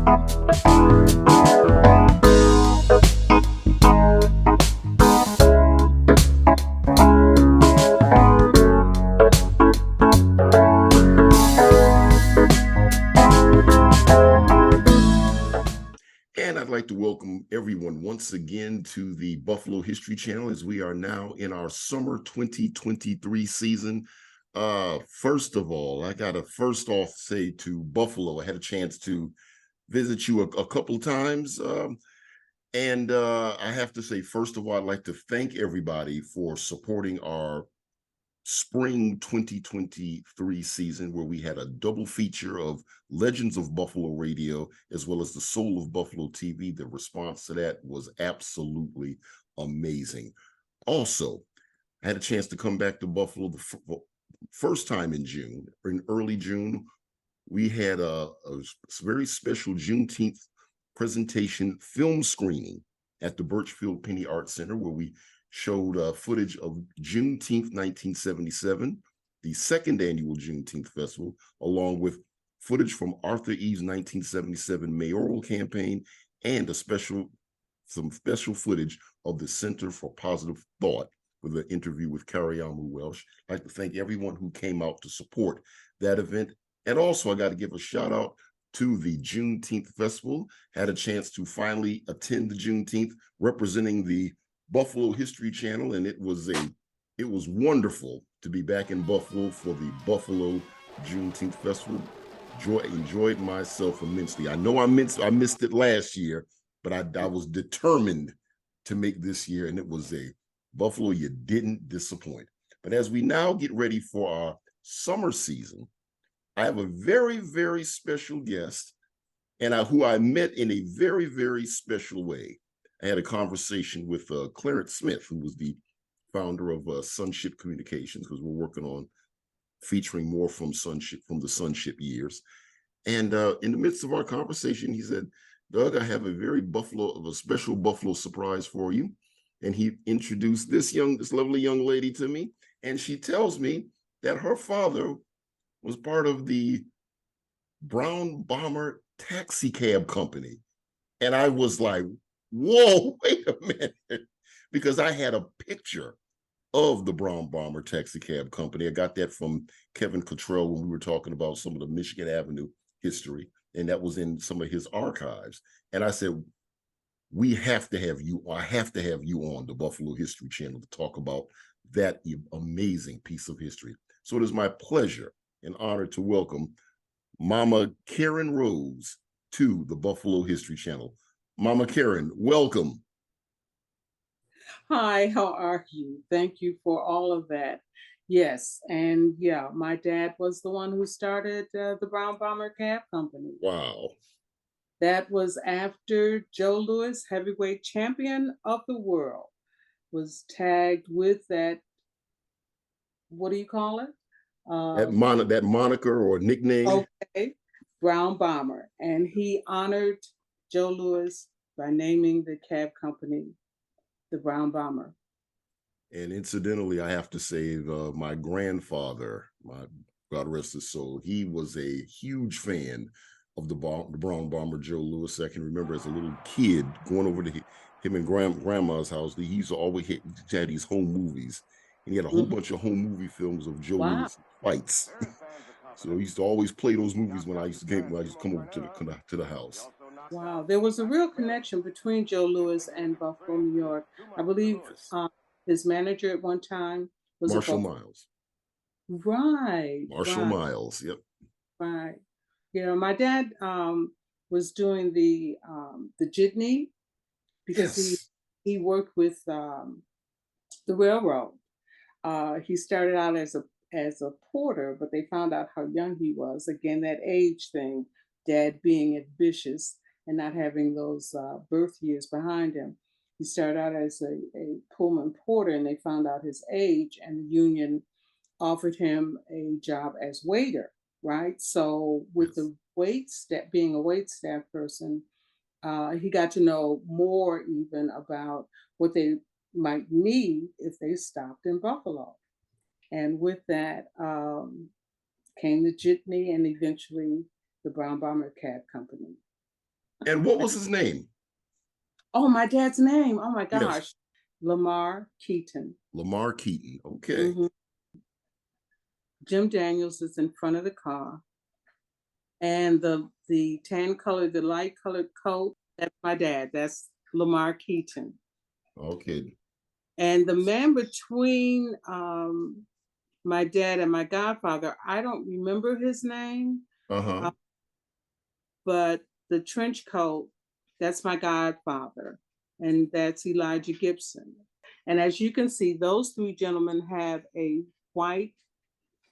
And I'd like to welcome everyone once again to the Buffalo History Channel as we are now in our summer 2023 season. First of all, I got to first off say to Buffalo, I had a chance to visit you a couple of times. And I have to say, first of all, I'd like to thank everybody for supporting our spring 2023 season, where we had a double feature of Legends of Buffalo Radio as well as the Soul of Buffalo TV. The response to that was absolutely amazing. Also, I had a chance to come back to Buffalo the first time in June, in early June. We had a very special Juneteenth presentation film screening at the Birchfield Penny Art Center, where we showed footage of Juneteenth 1977, the second annual Juneteenth Festival, along with footage from Arthur Eve's 1977 mayoral campaign and some special footage of the Center for Positive Thought with an interview with Carrie-Alma Welsh. I'd like to thank everyone who came out to support that event. And also, I got to give a shout out to the Juneteenth Festival. Had a chance to finally attend the Juneteenth representing the Buffalo History Channel, and it was wonderful to be back in Buffalo for the Buffalo Juneteenth Festival. Enjoyed myself immensely. I know I missed it last year, but I was determined to make this year, and it was a Buffalo, you didn't disappoint. But as we now get ready for our summer season, I have a very, very special guest, and who I met in a very, very special way. I had a conversation with Clarence Smith, who was the founder of Sonship Communications, because we're working on featuring more from the Sonship years. And in the midst of our conversation, he said, "Doug, I have a special Buffalo surprise for you." And he introduced this lovely young lady to me, and she tells me that her father was part of the Brown Bomber taxi cab company. And I was like, whoa, wait a minute, because I had a picture of the Brown Bomber taxi cab company. I got that from Kevin Cottrell when we were talking about some of the Michigan Avenue history, and that was in some of his archives. And I said, I have to have you on the Buffalo History Channel to talk about that amazing piece of history. So it is my pleasure and honor to welcome Mama Karen Rose to the Buffalo History Channel. Mama Karen, welcome. Hi, how are you? Thank you for all of that. Yes, and yeah, my dad was the one who started the Brown Bomber Cab Company. Wow. That was after Joe Louis, heavyweight champion of the world, was tagged with that, what do you call it? That moniker or nickname. Okay, Brown Bomber. And he honored Joe Louis by naming the cab company the Brown Bomber. And incidentally, I have to say, my grandfather, God rest his soul, he was a huge fan of the Brown Bomber, Joe Louis. I can remember as a little kid going over to him and grandma's house. He used to always had these home movies, and he had a whole bunch of home movie films of Joe Louis fights. So he used to always play those movies when I used to come over to the house. Wow, there was a real connection between Joe Louis and Buffalo, New York. I believe his manager at one time was Marshall a Buffalo. Miles. Right. Marshall Miles. Yep. Right. You know, my dad was doing the jitney because he worked with the railroad. He started out as a porter, but they found out how young he was. Again, that age thing, dad being ambitious and not having those birth years behind him. He started out as a Pullman porter, and they found out his age, and the union offered him a job as waiter, right? So with the being a wait staff person, he got to know more even about what they might need if they stopped in Buffalo. And with that came the jitney and eventually the Brown Bomber Cab Company. And what was his name? Oh, my dad's name. Oh my Yes, gosh. Lamar Keaton. Lamar Keaton. Okay. Mhm. Jim Daniels is in front of the car. And the tan colored, the light colored coat, that's my dad. That's Lamar Keaton. Okay. And the man between my dad and my godfather, I don't remember his name, Uh-huh. uh, but the trench coat, that's my godfather, and that's Elijah Gibson. And as you can see, those three gentlemen have a white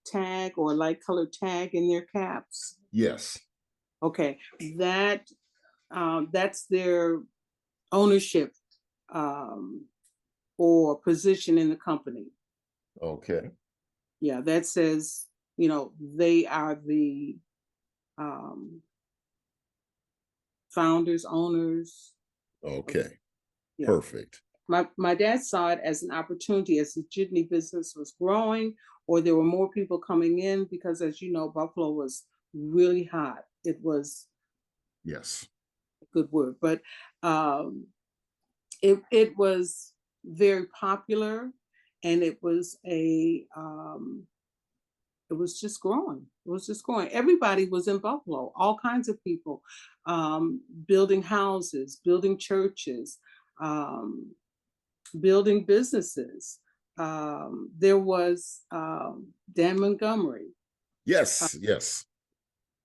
tag or light colored tag in their caps. Yes. Okay, that that's their ownership um, or position in the company. Okay. Yeah, that says, they are the um, founders, owners. Okay. Yeah. Perfect. My dad saw it as an opportunity as the jitney business was growing, or there were more people coming in because, as you know, Buffalo was really hot. It was Yes. a good word, but um, it was very popular, and it was just growing. It was just growing. Everybody was in Buffalo, all kinds of people, building houses, building churches, um, building businesses. There was Dan Montgomery uh, Yes. Yes.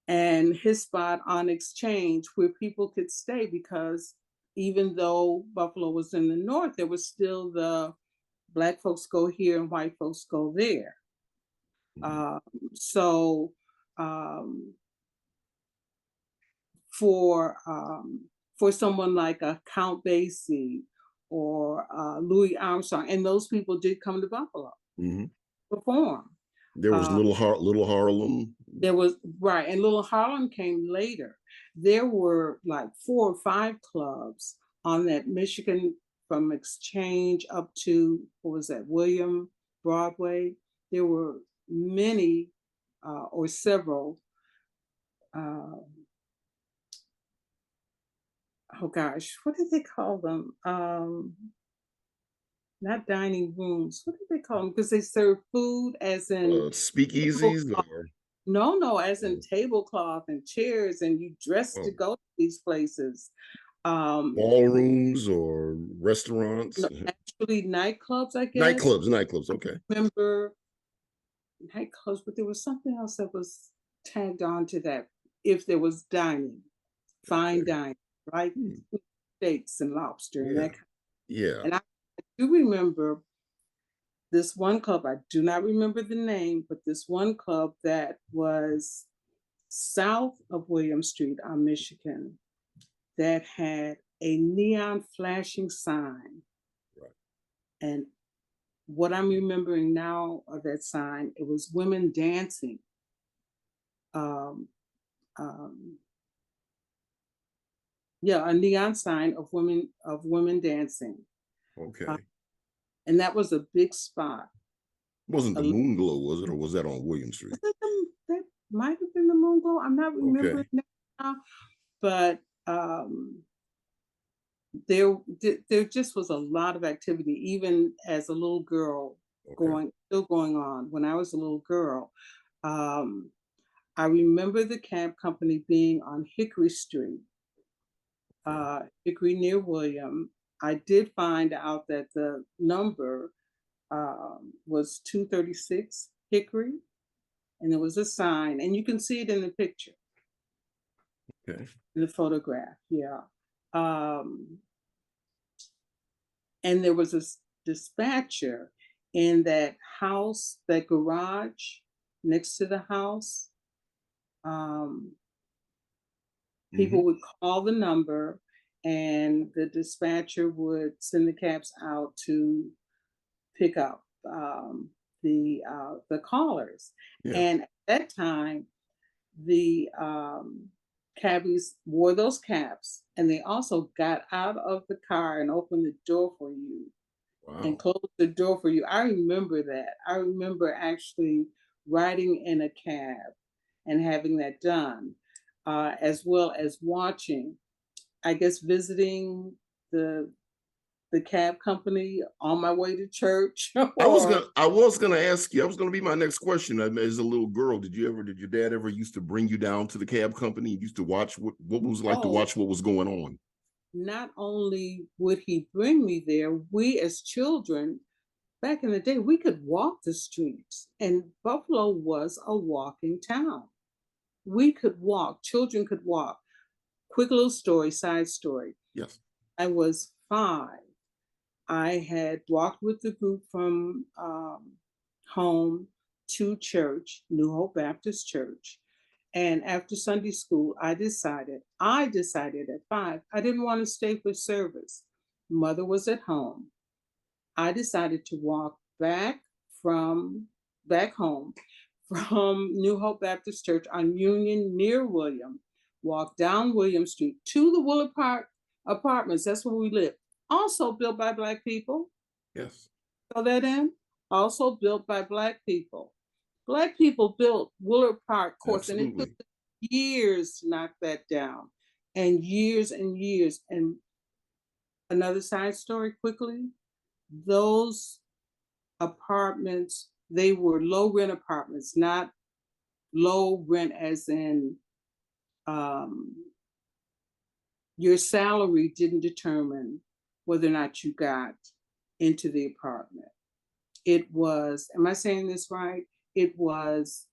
and his spot on Exchange where people could stay because even though Buffalo was in the north, there was still the black folks go here and white folks go there. Mhm. Um, so um, for um, for someone like a Count Basie or Louis Armstrong, and those people did come to Buffalo Mhm. perform. There was Uh, Little Harlem. there was right, and Little Harlem came later. There were like 4 or 5 clubs on that Michigan from Exchange up to what was that William Broadway. There were many or several. Uh, oh gosh, what did they call them? Not dining rooms. What did they call them? Because they serve food, as in Speakeasies tablecloth. or No, no, as in oh, tablecloth and chairs, and you dress to oh, go to these places. Um, ballrooms or restaurants. no, actually, nightclubs. I guess Nightclubs. I Okay. remember nightclubs, but there was something else that was tagged on to that. If there was dining, fine Okay. dining, right? Hmm. Steaks and lobster and Yeah. that. Yeah. And I do remember this one club. I do not remember the name, but this one club that was south of William Street on Michigan that had a neon flashing sign. Right. And what I'm remembering now of that sign, it was women dancing. Um, um, yeah, a neon sign of women dancing, uh, Okay. and that was a big spot. Wasn't the A Moon Glow, was it, or was that on William Was Street? it that might have been the moon glow. I'm not remembering Okay. now, but there just was a lot of activity, even as a little girl, Okay. still going on. When I was a little girl, um, I remember the cab company being on Hickory Street, Okay. Hickory near William. I did find out that the number was 236 Hickory, and there was a sign, and you can see it in the picture, Okay. in the photograph. Yeah. Um, and there was a dispatcher in that house, that garage next to the house. Um, Hmm. People would call the number, and the dispatcher would send the cabs out to pick up the callers. Yeah. And at that time, the cabbies wore those caps, and they also got out of the car and opened the door for you and Wow. closed the door for you. I remember that. I remember actually riding in a cab and having that done, as well as watching. I guess visiting the the cab company on my way to church or I was gonna ask you. I was gonna be my next question. As a little girl, did your dad ever used to bring you down to the cab company? You used to watch what was it like to oh, watch what was going on? not only would he bring me there, we as children back in the day, we could walk the streets, and Buffalo was a walking town. We could walk, children could walk. Quick little story, side story. Yes. I was 5. I had walked with the group from home to church, New Hope Baptist Church. And after Sunday school, I decided at 5, I didn't want to stay for service. Mother was at home. I decided to walk from back home from New Hope Baptist Church on Union near William, walk down William Street to the Willard Park apartments. That's where we live. Also built by Black people. Yes. Throw that in. Also built by Black people. Black people built Willard Park courts, and it took Absolutely. years to knock that down, and years and years. And another side story quickly, those apartments, they were low rent apartments, not low rent as in um, your salary didn't determine whether or not you got into the apartment. It was, am I saying this right? It was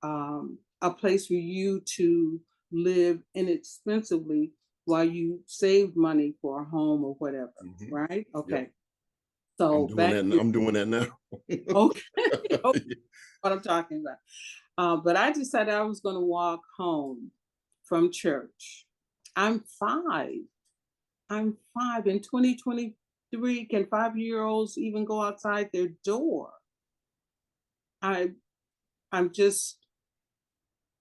a place for you to live inexpensively while you saved money for a home or whatever, Hmm. right? Yep. Okay. So back then, I'm doing that now. okay, okay, what I'm talking about. But I decided I was going to walk home from church. I'm 5. I'm 5 in 2023. Can 5-year-olds even go outside their door? I I'm just,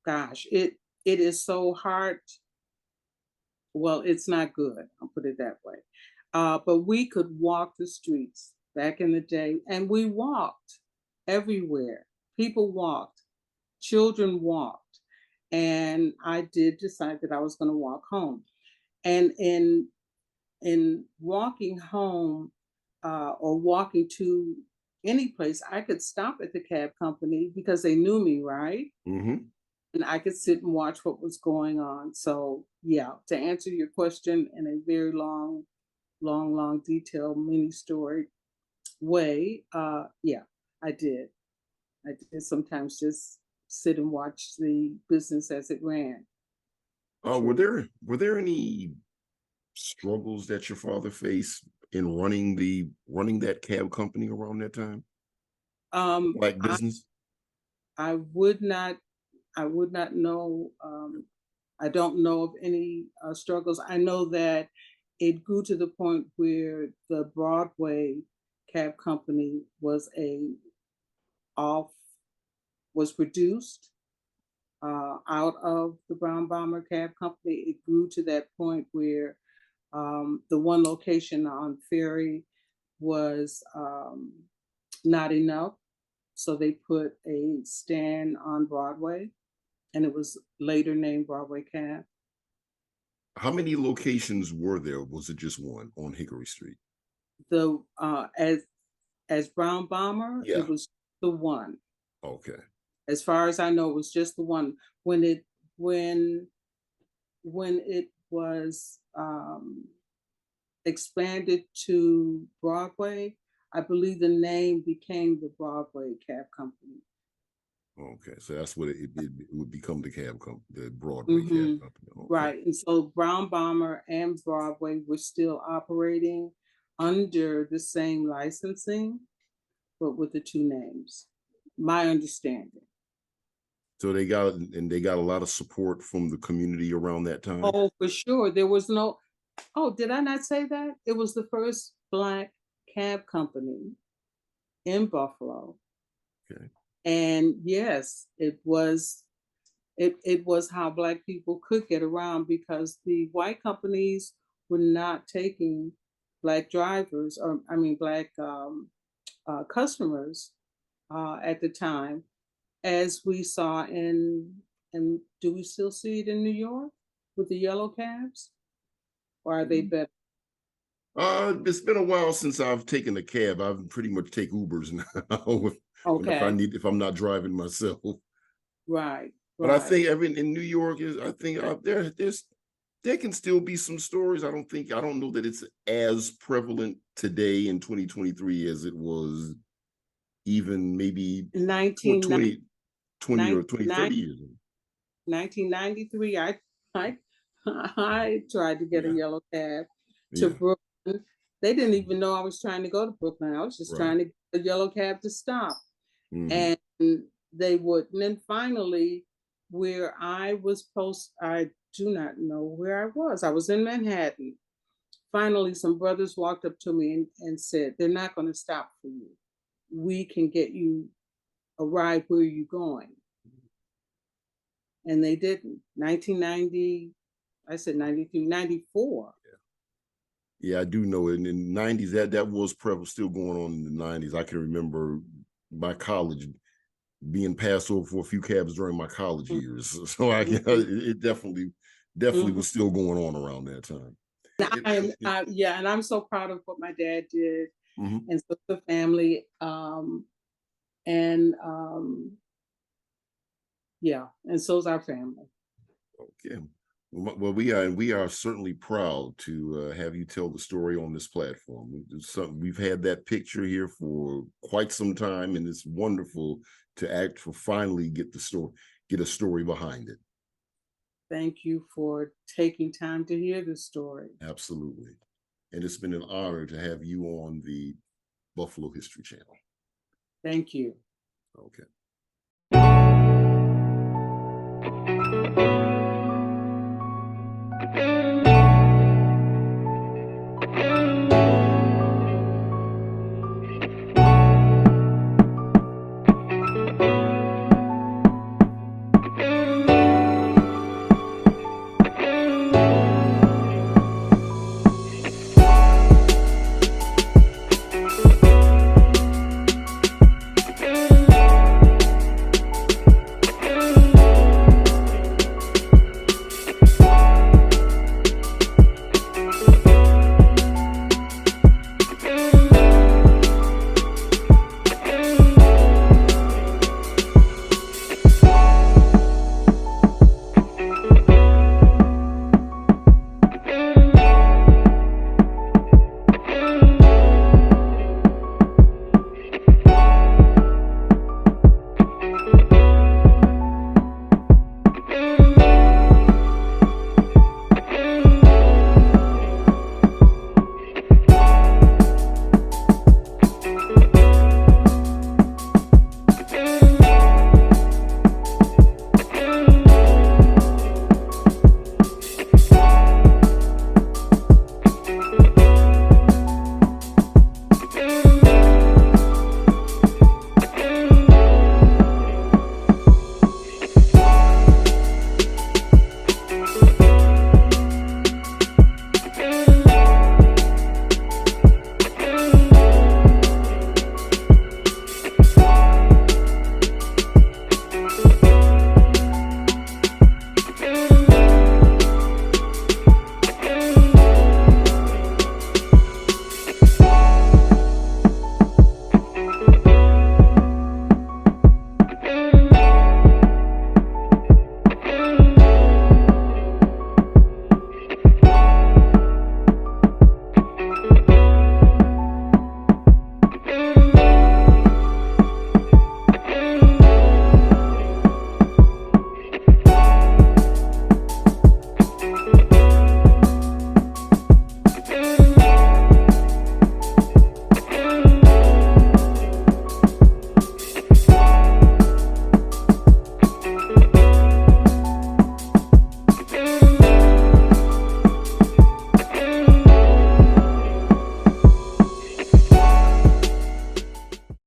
gosh, it is so hard. Well, it's not good. I'll put it that way. But we could walk the streets back in the day, and we walked everywhere. People walked, children walked, and I did decide that I was going to walk home. And in walking home or walking to any place, I could stop at the cab company because they knew me, right? Hmm. And I could sit and watch what was going on. So, yeah, to answer your question in a very long, long, long, detailed mini story way, yeah, I did. I did sometimes just sit and watch the business as it ran. Were True. there any struggles that your father faced in running that cab company around that time? Like I business? I would not I would not know. I don't know of any struggles. I know that it grew to the point where the Broadway cab company off was reduced out of the Brown Bomber cab company. It grew to that point where the one location on Ferry was not enough, so they put a stand on Broadway, and it was later named Broadway Cab. How many locations were there? Was it just one on Hickory Street? The as Brown Bomber, it Yeah. was the one. Okay. As far as I know, it was just the one. When it when when it was expanded to Broadway, I believe the name became the Broadway Cab Company. Okay. So that's what it would become, the Broadway cab Hmm. company. Okay. Right. And so Brown Bomber and Broadway were still operating under the same licensing, but with the two names. My understanding. So they got a lot of support from the community around that time. Oh, for sure. There was no, oh, did I not say that? It was the first Black cab company in Buffalo. Okay. And yes, it was how Black people could get around because the white companies were not taking Black drivers, or I mean Black customers at the time, as we saw in, and do we still see it in New York with the yellow cabs? or are they better? It's been a while since I've taken a cab. I've pretty much take Ubers now Okay, if I'm not driving myself. right, But I right. think every in New York is I think there can still be some stories. I don't know that it's as prevalent today in 2023 as it was even maybe Nineteen 20 or 20, 30 years ago. 1993, I I tried to get a Yeah, yellow cab to yeah, Brooklyn. They didn't even know I was trying to go to Brooklyn. I was just right. trying to get a yellow cab to stop. Hmm. And they wouldn't. And finally, where I was I do not know where I was. I was in Manhattan. Finally, some brothers walked up to me and said, "They're not going to stop for you. We can get you a ride where you're going." And they didn't. 1990, I said 93, 94. Yeah, I do know it. In the 90s, that was prevalent, still going on in the 90s. I can remember my college being passed over for a few cabs during my college years. So Mhm, it definitely mhm. was still going on around that time. Yeah, and I'm so proud of what my dad did, Mhm. and so the family. And yeah, and so's our family. Okay. Well, we are certainly proud to have you tell the story on this platform. We've had that picture here for quite some time, and it's wonderful to finally get a story behind it. Thank you for taking time to hear the story. Absolutely. And it's been an honor to have you on the Buffalo History Channel. Thank you. Okay.